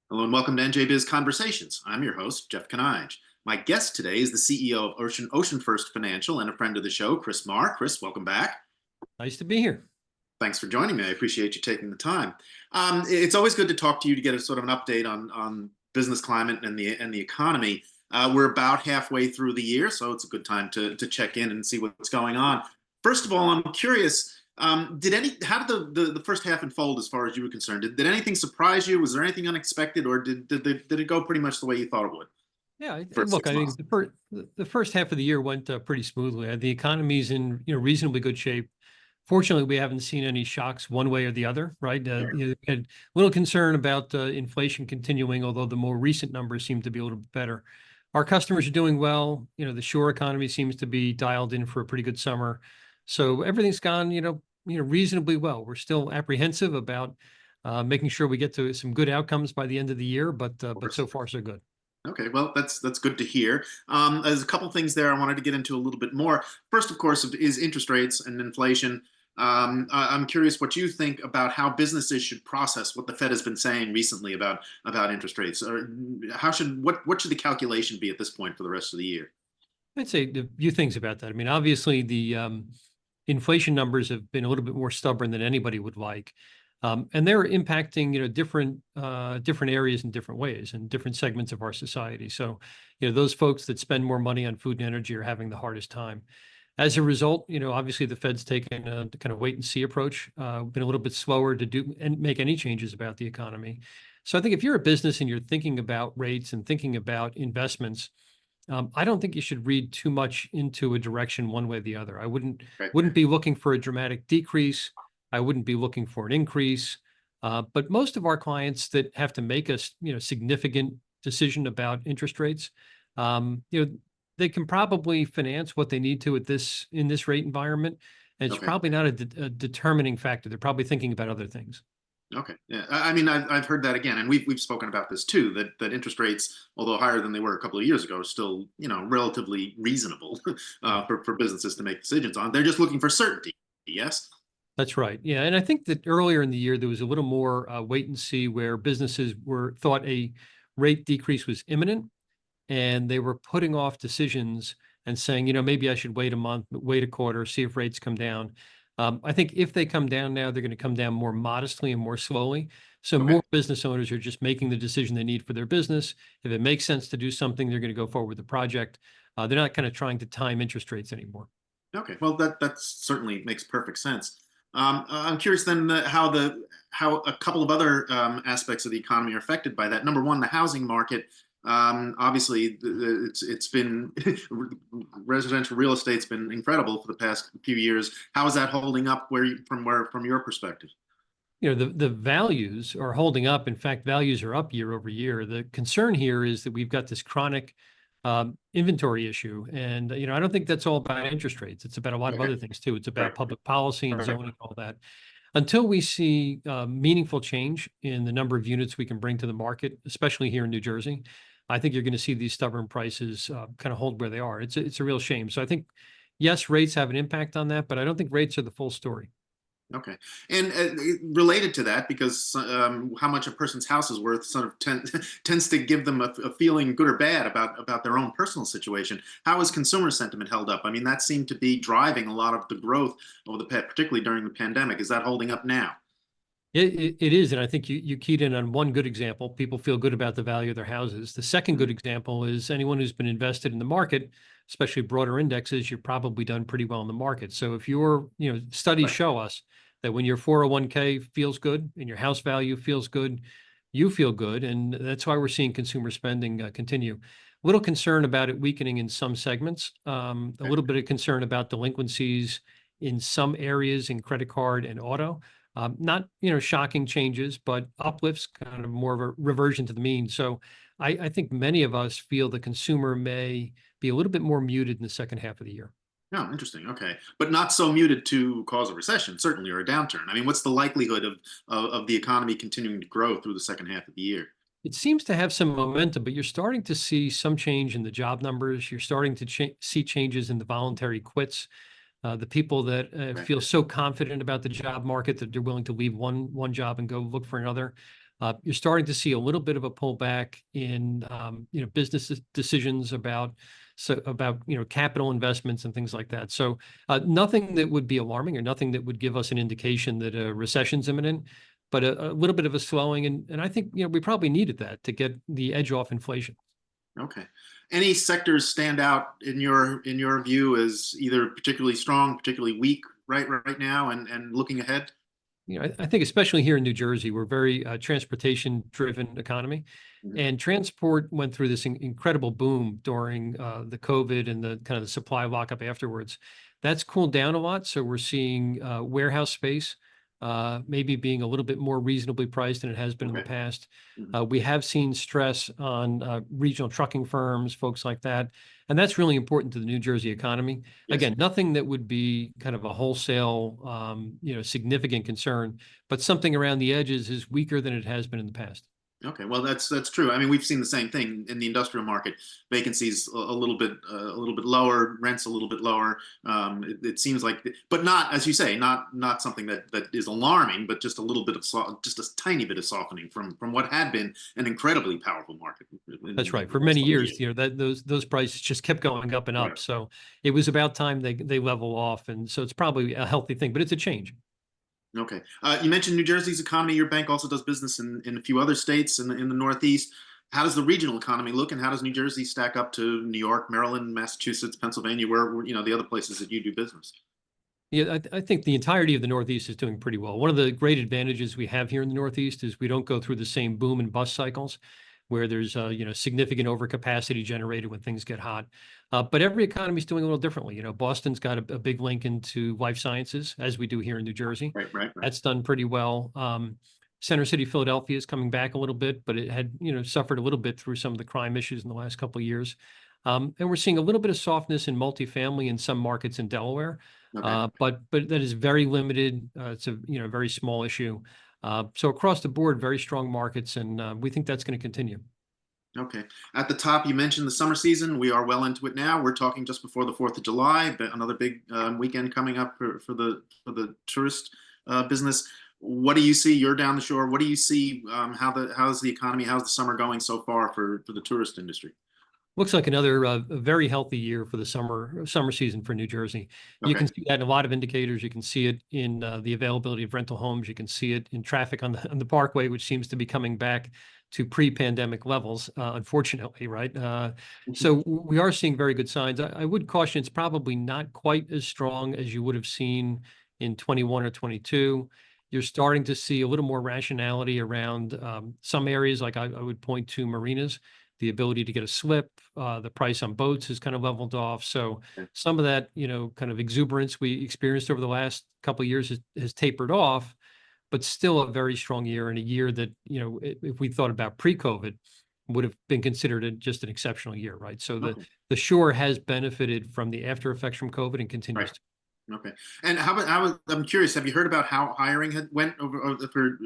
Hello and welcome to NJBIZ Conversations. I'm your host, Jeff Kanige. My guest today is the CEO of OceanFirst Financial and a friend of the show, Chris Maher. Chris, welcome back. Nice to be here. Thanks for joining me. I appreciate you taking the time. It's always good to talk to you to get a sort of an update on business climate and the economy. We're about halfway through the year, so it's a good time to check in and see what's going on. First of all, I'm curious. How did the first half unfold as far as you were concerned? Did anything surprise you? Was there anything unexpected, or did it go pretty much the way you thought it would? Yeah, First look, six I months. think the first half of the year went pretty smoothly. The economy's in reasonably good shape. Fortunately, we haven't seen any shocks one way or the other, right? We had a little concern about inflation continuing, although the more recent numbers seem to be a little bit better. Our customers are doing well. The shore economy seems to be dialed in for a pretty good summer, so everything's gone reasonably well. We're still apprehensive about making sure we get to some good outcomes by the end of the year, but so far so good. Okay, well, that's good to hear. There's a couple things there I wanted to get into a little bit more. First, of course, is interest rates and inflation. I'm curious what you think about how businesses should process what the Fed has been saying recently about interest rates. Or what should the calculation be at this point for the rest of the year? I'd say a few things about that. I mean, obviously, the inflation numbers have been a little bit more stubborn than anybody would like. And they're impacting, different areas in different ways and different segments of our society. So, those folks that spend more money on food and energy are having the hardest time. As a result, obviously the Fed's taken a kind of wait and see approach, been a little bit slower to do and make any changes about the economy. So I think if you're a business and you're thinking about rates and thinking about investments, I don't think you should read too much into a direction one way or the other. I wouldn't Right. wouldn't be looking for a dramatic decrease. I wouldn't be looking for an increase. But most of our clients that have to make a significant decision about interest rates, they can probably finance what they need to in this rate environment, and it's Okay. probably not a determining factor. They're probably thinking about other things. Okay. Yeah. I mean, I've heard that again, and we've spoken about this too. That interest rates, although higher than they were a couple of years ago, are still relatively reasonable Yeah. for businesses to make decisions on. They're just looking for certainty. Yes. That's right. Yeah, and I think that earlier in the year there was a little more wait and see, where businesses were thought a rate decrease was imminent, and they were putting off decisions and saying, maybe I should wait a month, wait a quarter, see if rates come down. I think if they come down now, they're going to come down more modestly and more slowly. So Okay. more business owners are just making the decision they need for their business. If it makes sense to do something, they're going to go forward with the project. They're not kind of trying to time interest rates anymore. Okay. Well, that certainly makes perfect sense. I'm curious then how a couple of other aspects of the economy are affected by that. Number one, the housing market. Obviously, it's been residential real estate's been incredible for the past few years. How is that holding up? From your perspective? The values are holding up. In fact, values are up year over year. The concern here is that we've got this chronic inventory issue, and I don't think that's all about interest rates. It's about a lot of Okay. other things too. It's Right. about public policy and zoning, all that. Until we see meaningful change in the number of units we can bring to the market, especially here in New Jersey, I think you're going to see these stubborn prices kind of hold where they are. It's a real shame. So I think, yes, rates have an impact on that, but I don't think rates are the full story. Okay. And related to that, because how much a person's house is worth sort of tends to give them a feeling, good or bad, about their own personal situation. How has consumer sentiment held up? I mean, that seemed to be driving a lot of the growth over particularly during the pandemic. Is that holding up now? It is, and I think you keyed in on one good example. People feel good about the value of their houses. The second good example is anyone who's been invested in the market, especially broader indexes, you've probably done pretty well in the market. So if studies Right. show us that when your 401k feels good and your house value feels good, you feel good, and that's why we're seeing consumer spending continue. A little concern about it weakening in some segments. A Okay. little bit of concern about delinquencies in some areas in credit card and auto. Not, shocking changes, but uplifts, kind of more of a reversion to the mean. So I think many of us feel the consumer may be a little bit more muted in the second half of the year. Oh, interesting. Okay, but not so muted to cause a recession, certainly, or a downturn. I mean, what's the likelihood of the economy continuing to grow through the second half of the year? It seems to have some momentum, but you're starting to see some change in the job numbers. You're starting to see changes in the voluntary quits. The people that Right. feel so confident about the job market that they're willing to leave one job and go look for another. You're starting to see a little bit of a pullback in business decisions about capital investments and things like that. So nothing that would be alarming or nothing that would give us an indication that a recession's imminent, but a little bit of a slowing. And I think we probably needed that to get the edge off inflation. Okay. Any sectors stand out in your view as either particularly strong, particularly weak right now, and looking ahead? I think especially here in New Jersey, we're very transportation-driven economy, Mhm. and transport went through this incredible boom during the COVID and the kind of the supply lockup afterwards. That's cooled down a lot, so we're seeing warehouse space maybe being a little bit more reasonably priced than it has been in the Okay. past. Mhm. We have seen stress on regional trucking firms, folks like that, and that's really important to the New Jersey economy. Yes. Again, nothing that would be kind of a wholesale, significant concern, but something around the edges is weaker than it has been in the past. Okay, well, that's true. I mean, we've seen the same thing in the industrial market. Vacancies a little bit lower, rents a little bit lower. It seems like, but not, as you say, not something that is alarming, but just a little bit of just a tiny bit of softening from what had been an incredibly powerful market That's in right. the For last many couple of years, years. that those prices just kept going up and Right. up. So it was about time they level off, and so it's probably a healthy thing, but it's a change. Okay. You mentioned New Jersey's economy. Your bank also does business in a few other states in the Northeast. How does the regional economy look, and how does New Jersey stack up to New York, Maryland, Massachusetts, Pennsylvania, where the other places that you do business? Yeah, I think the entirety of the Northeast is doing pretty well. One of the great advantages we have here in the Northeast is we don't go through the same boom and bust cycles where there's significant overcapacity generated when things get hot. But every economy is doing a little differently. Boston's got a big link into life sciences, as we do here in New Jersey. Right, right, right. That's done pretty well. Center City, Philadelphia is coming back a little bit, but it had suffered a little bit through some of the crime issues in the last couple of years. And we're seeing a little bit of softness in multifamily in some markets in Delaware. Okay. But that is very limited. It's a very small issue. So across the board, very strong markets, and we think that's going to continue. Okay. At the top, you mentioned the summer season. We are well into it now. We're talking just before the 4th of July, but another big weekend coming up for the tourist business. What do you see? You're down the shore. What do you see? How's the economy? How's the summer going so far for the tourist industry? Looks like another very healthy year for the summer season for New Jersey. You Okay. can see that in a lot of indicators. You can see it in the availability of rental homes. You can see it in traffic on the Parkway, which seems to be coming back to pre-pandemic levels, unfortunately, right? So we are seeing very good signs. I would caution it's probably not quite as strong as you would have seen in 21 or 22. You're starting to see a little more rationality around some areas, like I would point to marinas. The ability to get a slip, the price on boats has kind of leveled off. So Okay. some of that, kind of exuberance we experienced over the last couple of years has tapered off, but still a very strong year, and a year that, if we thought about pre-COVID, would have been considered just an exceptional year, right? So the Okay. the shore has benefited from the after effects from COVID and Right. continues to. Okay. And I'm curious, have you heard about how hiring had went over for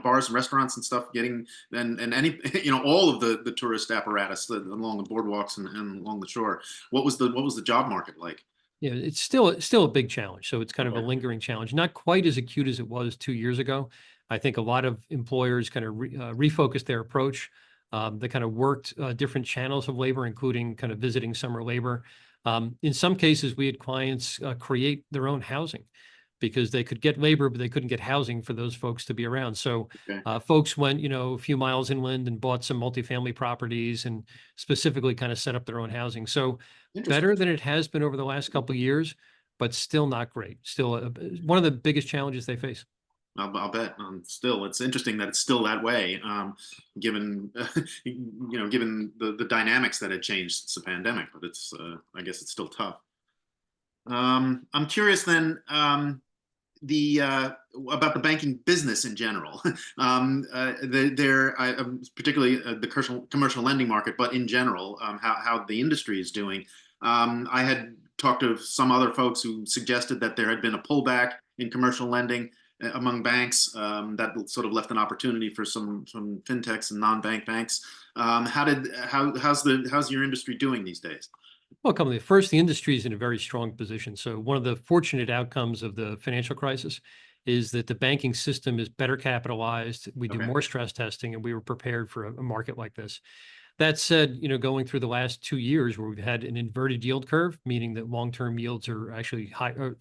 bars and restaurants and stuff, getting and any all of the tourist apparatus along the boardwalks and along the shore? What was the job market like? Yeah, it's still a big challenge. So it's kind of a Okay. lingering challenge, not quite as acute as it was 2 years ago. I think a lot of employers kind of refocused their approach. They kind of worked different channels of labor, including kind of visiting summer labor. In some cases, we had clients create their own housing because they could get labor, but they couldn't get housing for those folks to be around. So Okay. folks went, a few miles inland and bought some multifamily properties and specifically kind of set up their own housing. So Interesting. better than it has been over the last couple of years, but still not great. Still one of the biggest challenges they face. I'll bet. Still, it's interesting that it's still that way, given given the dynamics that had changed since the pandemic. But I guess it's still tough. I'm curious then, the about the banking business in general. Particularly the commercial lending market, but in general, how the industry is doing. I had talked to some other folks who suggested that there had been a pullback in commercial lending among banks, that sort of left an opportunity for some fintechs and non-bank banks. How's your industry doing these days? Well, company first, the industry is in a very strong position. So one of the fortunate outcomes of the financial crisis is that the banking system is better capitalized. We do Okay. more stress testing, and we were prepared for a market like this. That said, going through the last 2 years where we've had an inverted yield curve, meaning that long-term yields are actually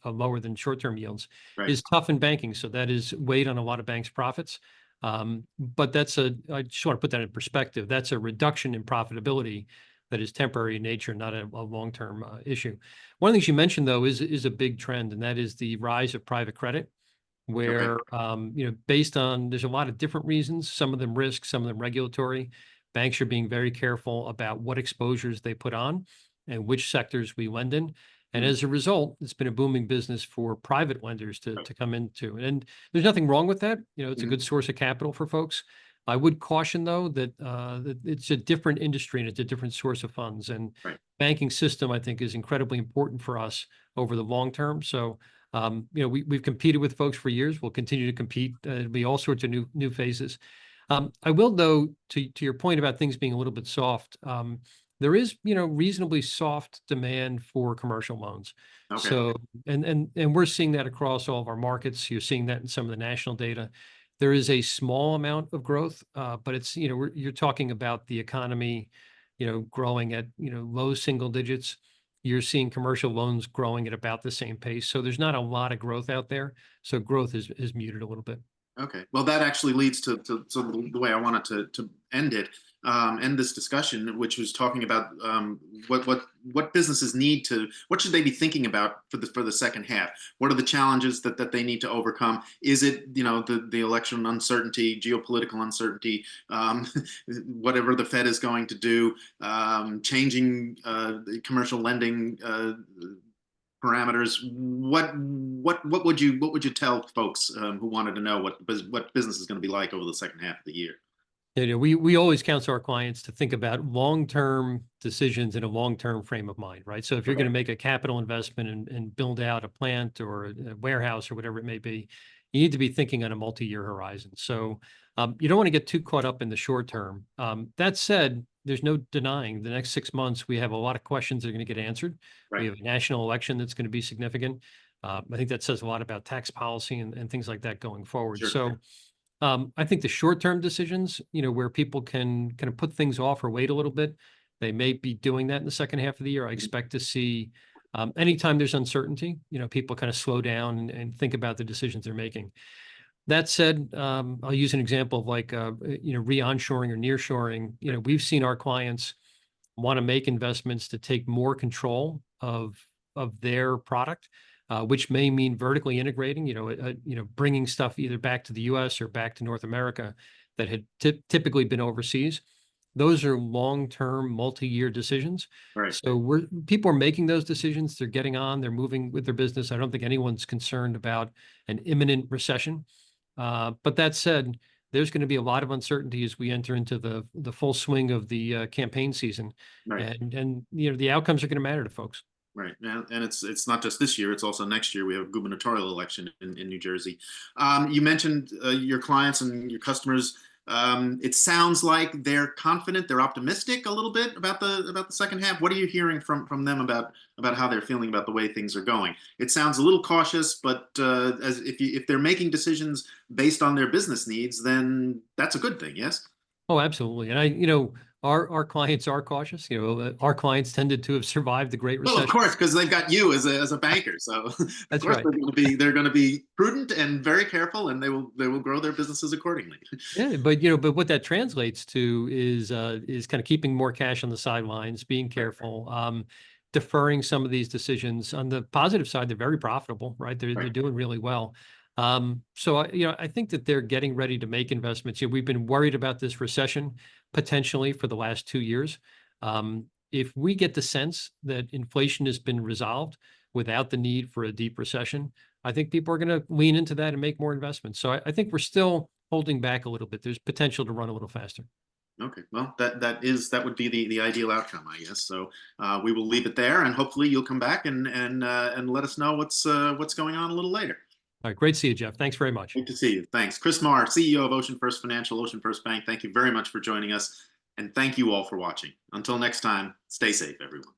lower than short-term yields, Right. is tough in banking. So that is weighed on a lot of banks' profits. But I just want to put that in perspective. That's a reduction in profitability that is temporary in nature, not a long-term issue. One of the things you mentioned, though, is a big trend, and that is the rise of private credit, Okay. where based on there's a lot of different reasons, some of them risk, some of them regulatory. Banks are being very careful about what exposures they put on and which sectors we lend in. And Mhm. as a result, it's been a booming business for private lenders to Right. come into. And there's nothing wrong with that. It's a Mhm. good source of capital for folks. I would caution, though, that it's a different industry and it's a different source of funds. And Right. banking system, I think, is incredibly important for us over the long term. So, we've competed with folks for years. We'll continue to compete. It'll be all sorts of new phases. I will, though, to your point about things being a little bit soft, there is, reasonably soft demand for commercial loans. Okay. So, and we're seeing that across all of our markets. You're seeing that in some of the national data. There is a small amount of growth, but it's, you're talking about the economy, growing at, low single digits. You're seeing commercial loans growing at about the same pace. So there's not a lot of growth out there. So growth is muted a little bit. Okay. Well, that actually leads to so the way I wanted to end it, end this discussion, which was talking about what businesses need to, what should they be thinking about for the second half? What are the challenges that they need to overcome? Is it the election uncertainty, geopolitical uncertainty, whatever the Fed is going to do, changing the commercial lending parameters? What would you tell folks who wanted to know what business is going to be like over the second half of the year? We always counsel our clients to think about long-term decisions in a long-term frame of mind, right? So if you're Okay. going to make a capital investment and build out a plant or a warehouse or whatever it may be, you need to be thinking on a multi-year horizon. So you don't want to get too caught up in the short term. That said, there's no denying the next 6 months, we have a lot of questions that are going to get answered. We Right. have a national election that's going to be significant. I think that says a lot about tax policy and things like that going forward. Sure. So I think the short-term decisions, where people can kind of put things off or wait a little bit, they may be doing that in the second half of the year. I expect to see anytime there's uncertainty, people kind of slow down and think about the decisions they're making. That said, I'll use an example of like, re-onshoring or nearshoring. We've seen our clients want to make investments to take more control of their product, which may mean vertically integrating, bringing stuff either back to the U.S. or back to North America that had typically been overseas. Those are long-term, multi-year decisions. Right. So people are making those decisions. They're getting on. They're moving with their business. I don't think anyone's concerned about an imminent recession. But that said, there's going to be a lot of uncertainty as we enter into the full swing of the campaign season, Right. and the outcomes are going to matter to folks. Right. And it's not just this year, it's also next year. We have a gubernatorial election in New Jersey. You mentioned your clients and your customers. It sounds like they're confident, they're optimistic a little bit about the second half. What are you hearing from them about how they're feeling about the way things are going? It sounds a little cautious, but as if they're making decisions based on their business needs, then that's a good thing. Yes. Oh, absolutely. And our clients are cautious. Our clients tended to have survived the Great Well, of Recession. course, because they've got you as a banker. So of That's course right. they're going to be prudent and very careful, and they will grow their businesses accordingly. Yeah, but what that translates to is kind of keeping more cash on the sidelines, being careful, deferring some of these decisions. On the positive side, they're very profitable, right? They're Right. they're doing really well. So I think that they're getting ready to make investments. We've been worried about this recession potentially for the last 2 years. If we get the sense that inflation has been resolved without the need for a deep recession, I think people are going to lean into that and make more investments. So I think we're still holding back a little bit. There's potential to run a little faster. Okay. Well, that would be the ideal outcome, I guess. So we will leave it there, and hopefully you'll come back and let us know what's going on a little later. All right, great to see you, Jeff. Thanks very much. Great to see you. Thanks, Chris Maher, CEO of OceanFirst Financial, OceanFirst Bank. Thank you very much for joining us, and thank you all for watching. Until next time, stay safe, everyone.